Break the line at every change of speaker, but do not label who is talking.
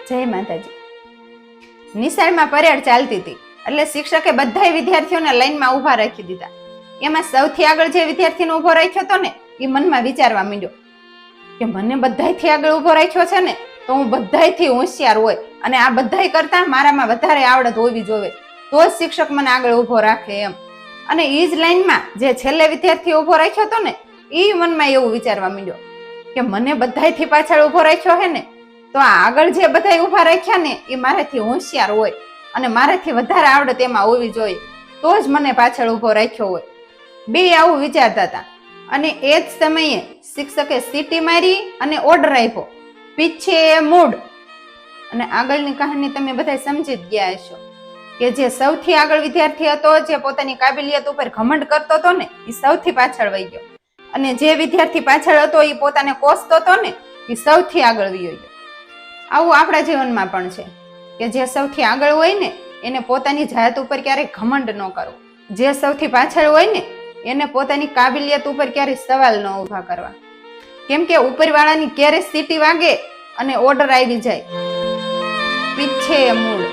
જય માતાજી. નિશાળમાં પરેડ ચાલતી હતી એટલે શિક્ષકે બધાય વિદ્યાર્થીઓને લાઈનમાં ઊભા રાખી દીધા. એમાં સૌથી આગળ જે વિદ્યાર્થીને ઊભો રાખ્યો હતો ને એ મનમાં વિચારવા માંડ્યો કે મને બધાયથી આગળ ઊભો રાખ્યો છે ને તો હું બધાયથી હોશિયાર હોય અને આ બધાય કરતા મારામાં વધારે આવડત હોવી જોઈએ તો જ શિક્ષક મને આગળ ઊભો રાખે એમ. અને એ જ લાઈનમાં જે છેલ્લે વિદ્યાર્થી ઊભો રાખ્યો હતો ને એ મનમાં એવું વિચારવા માંડ્યો કે મને બધાયથી પાછળ ઊભો રાખ્યો હે ને તો આ આગળ જે બધા ઊભા રાખ્યા ને એ મારાથી હોશિયાર હોય અને મારાથી વધારે આવડત એમાં હોવી જોઈએ તો જ મને પાછળ ઊભો રાખ્યો હોય. બે આવું વિચારતા હતા અને એ જ સમયે શિક્ષકે સીટી મારી અને ઓર્ડર આપ્યો, પીછે મૂડ. અને આગળની કહાની તમે બધા સમજી જ ગયા હશો કે જે સૌથી આગળ વિદ્યાર્થી હતો, જે પોતાની કાબિલિયત ઉપર ઘમંડ કરતો હતો ને એ સૌથી પાછળ વહી ગયો અને જે વિદ્યાર્થી પાછળ હતો એ પોતાને કોસતો હતો ને એ સૌથી આગળ વહી ગયો. આવું આપણા જીવનમાં પણ છે કે જે સૌથી આગળ હોય ને એને પોતાની જાત ઉપર ક્યારેય ઘમંડ ન કરવો, જે સૌથી પાછળ હોય ને એને પોતાની કાબિલિયત ઉપર ક્યારેય સવાલ ન ઊભા કરવા. કેમ કે ઉપરવાળાની ક્યારે સીટી વાગે અને ઓર્ડર આવી જાય, પીછે મૂળ.